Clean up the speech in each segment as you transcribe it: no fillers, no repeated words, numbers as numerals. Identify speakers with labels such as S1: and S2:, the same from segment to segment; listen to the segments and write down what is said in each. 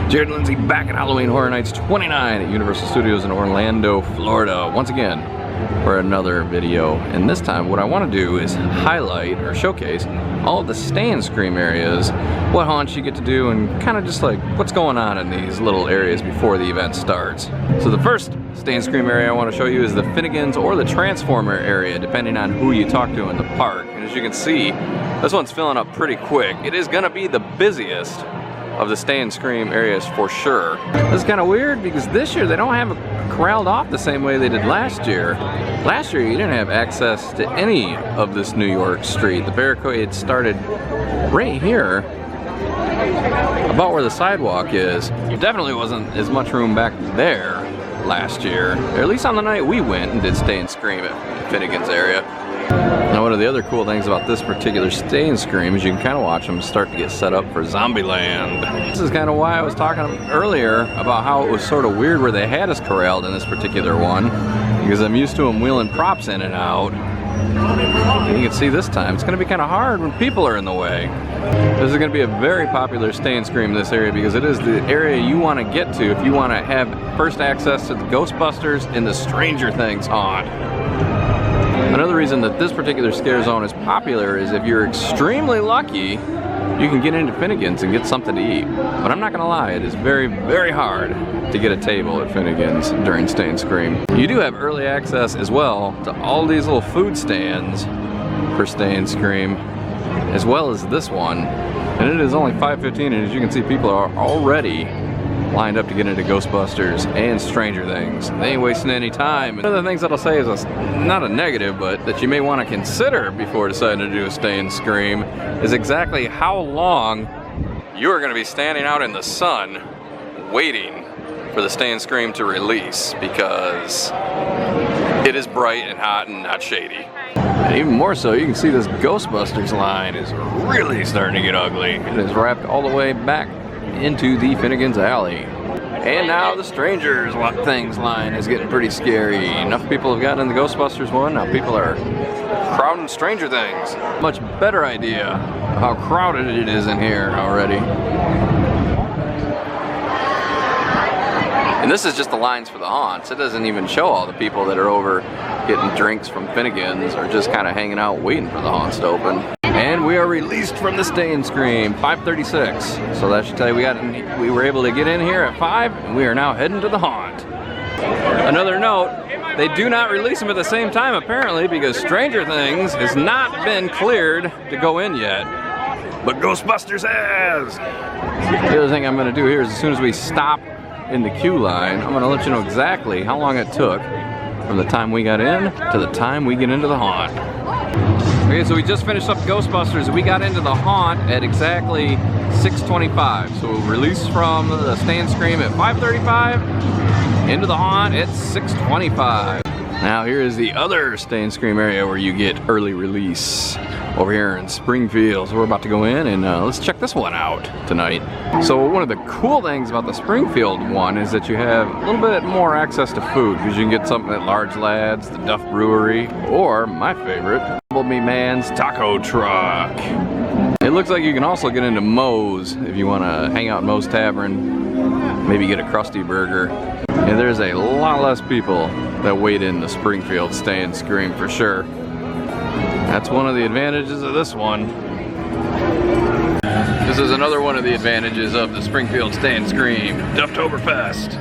S1: Jared and Lindsay back at Halloween Horror Nights 29 at Universal Studios in Orlando, Florida, once again for another video. And this time what I want to do is highlight or showcase all of the Stay and Scream areas, what haunts you get to do, and kind of just like what's going on in these little areas before the event starts. So the first Stay and Scream area I want to show you is the Finnegan's or the Transformer area, depending on who you talk to in the park. And as you can see, this one's filling up pretty quick. It is going to be the busiest of the Stay and Scream areas for sure. This is kind of weird because this year they don't have it corralled off the same way they did last year. Last year you didn't have access to any of this New York street. The barricade started right here, about where the sidewalk is. There definitely wasn't as much room back there last year, or at least on the night we went and did Stay and Scream at Finnegan's area. Now, one of the other cool things about this particular Stay and Scream is you can kind of watch them start to get set up for Zombieland. This is kind of why I was talking earlier about how it was sort of weird where they had us corralled in this particular one, because I'm used to them wheeling props in and out. And you can see this time it's going to be kind of hard when people are in the way. This is going to be a very popular Stay and Scream in this area because it is the area you want to get to if you want to have first access to the Ghostbusters and the Stranger Things haunt. Another reason that this particular scare zone is popular is if you're extremely lucky, you can get into Finnegan's and get something to eat. But I'm not gonna lie, it is very, very hard to get a table at Finnegan's during Stay and Scream. You do have early access as well to all these little food stands for Stay and Scream, as well as this one. And it is only 5:15, and as you can see, people are already lined up to get into Ghostbusters and Stranger Things. They ain't wasting any time. One of the things that I'll say is not a negative, but that you may want to consider before deciding to do a Stay and Scream is exactly how long you are going to be standing out in the sun waiting for the Stay and Scream to release, because it is bright and hot and not shady. And even more so, you can see this Ghostbusters line is really starting to get ugly. It is wrapped all the way back into the Finnegan's Alley. And now the Stranger Things line is getting pretty scary. Enough people have gotten in the Ghostbusters one, now people are crowding Stranger Things. Much better idea of how crowded it is in here already. And this is just the lines for the haunts. It doesn't even show all the people that are over getting drinks from Finnegan's or just kind of hanging out waiting for the haunts to open. And we are released from the Stay and Scream, 5:36. So that should tell you we were able to get in here at 5, and we are now heading to the haunt. Another note, they do not release them at the same time apparently, because Stranger Things has not been cleared to go in yet. But Ghostbusters has! The other thing I'm going to do here is as soon as we stop in the queue line, I'm going to let you know exactly how long it took from the time we got in to the time we get into the haunt. Okay, so we just finished up Ghostbusters. We got into the haunt at exactly 6:25. So we'll release from the Stay and Scream at 5:35, into the haunt at 6:25. Now here is the other Stay and Scream area where you get early release over here in Springfield. So we're about to go in and let's check this one out tonight. So one of the cool things about the Springfield one is that you have a little bit more access to food, because you can get something at Large Lads, the Duff Brewery, or my favorite, Bumblebee Man's Taco Truck. It looks like you can also get into Moe's if you want to hang out in Moe's Tavern, maybe get a Krusty Burger. And there's a lot less people that wait in the Springfield Stay and Scream for sure. That's one of the advantages of this one. This is another one of the advantages of the Springfield Stay and Scream, Dufftoberfest.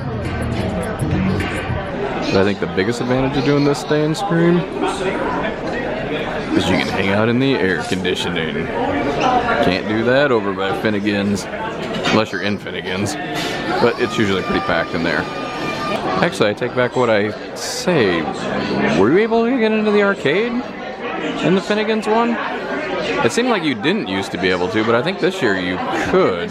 S1: I think the biggest advantage of doing this Stay and Scream is you can hang out in the air conditioning. Can't do that over by Finnegan's, unless you're in Finnegan's, but it's usually pretty packed in there. Actually, I take back what I say. Were you able to get into the arcade in the Finnegan's one? It seemed like you didn't used to be able to, but I think this year you could.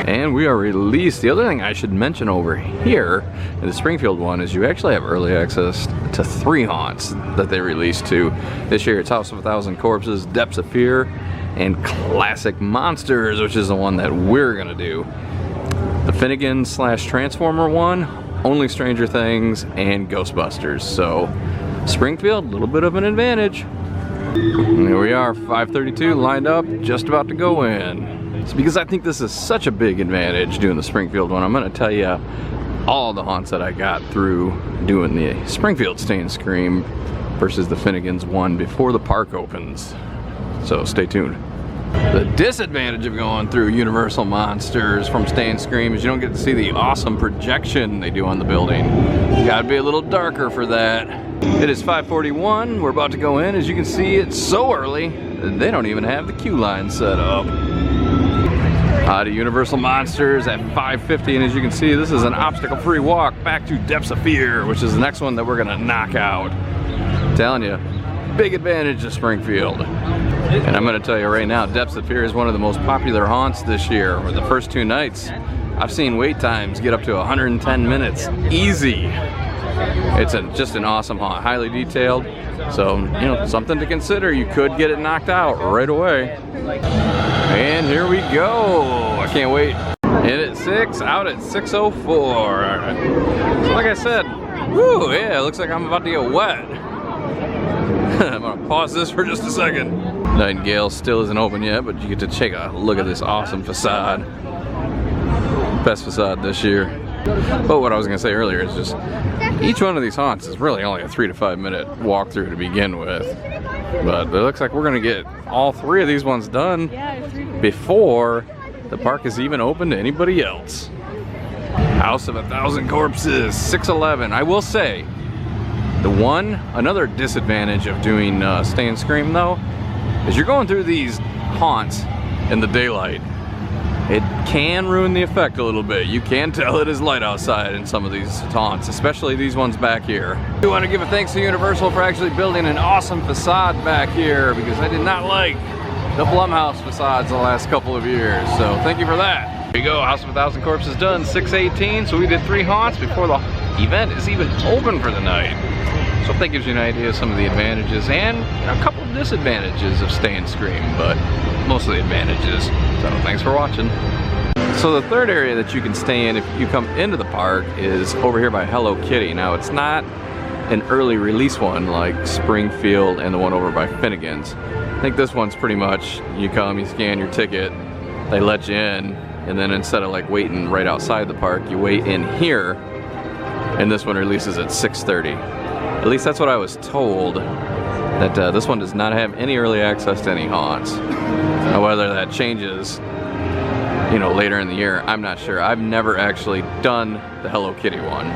S1: And we are released. The other thing I should mention over here in the Springfield one is you actually have early access to 3 haunts that they released to. This year it's House of a Thousand Corpses, Depths of Fear, and Classic Monsters, which is the one that we're gonna do. The Finnegan / Transformer one, only Stranger Things and Ghostbusters. So Springfield, a little bit of an advantage. And here we are, 5:32, lined up, just about to go in. It's because I think this is such a big advantage doing the Springfield one. I'm gonna tell you all the haunts that I got through doing the Springfield Stay and Scream versus the Finnegan's one before the park opens. So stay tuned. The disadvantage of going through Universal Monsters from Stay and Scream is you don't get to see the awesome projection they do on the building. You gotta be a little darker for that. It is 5:41, we're about to go in. As you can see, it's so early, they don't even have the queue line set up. To Universal Monsters at 5:50, and as you can see, this is an obstacle-free walk back to Depths of Fear, which is the next one that we're gonna knock out. I'm telling you, big advantage to Springfield. And I'm gonna tell you right now, Depths of Fear is one of the most popular haunts this year. For the first 2 nights, I've seen wait times get up to 110 minutes, easy. It's just an awesome haunt, highly detailed. So, you know, something to consider. You could get it knocked out right away. And here we go. I can't wait. In at 6, out at 6:04. So like I said, whoo, yeah, it looks like I'm about to get wet. I'm gonna pause this for just a second. Nightingale still isn't open yet, but you get to take a look at this awesome facade. Best facade this year. But what I was gonna say earlier is just, each one of these haunts is really only a 3 to 5 minute walkthrough to begin with. But it looks like we're gonna get all 3 of these ones done before the park is even open to anybody else. House of 1,000 Corpses, 6:11. I will say, another disadvantage of doing Stay and Scream though, is you're going through these haunts in the daylight. It can ruin the effect a little bit. You can tell it is light outside in some of these haunts, especially these ones back here. I do want to give a thanks to Universal for actually building an awesome facade back here, because I did not like the Blumhouse facades the last couple of years. So thank you for that. There you go, House of 1,000 Corpses done, 6:18. So we did 3 haunts before the event is even open for the night. So if that gives you an idea of some of the advantages and a couple of disadvantages of Stay and Scream, but mostly advantages. So thanks for watching. So the third area that you can stay in if you come into the park is over here by Hello Kitty. Now it's not an early release one like Springfield and the one over by Finnegan's. I think this one's pretty much, you come, you scan your ticket, they let you in, and then instead of like waiting right outside the park, you wait in here, and this one releases at 6:30. At least that's what I was told, that this one does not have any early access to any haunts. Now whether that changes, you know, later in the year, I'm not sure. I've never actually done the Hello Kitty one.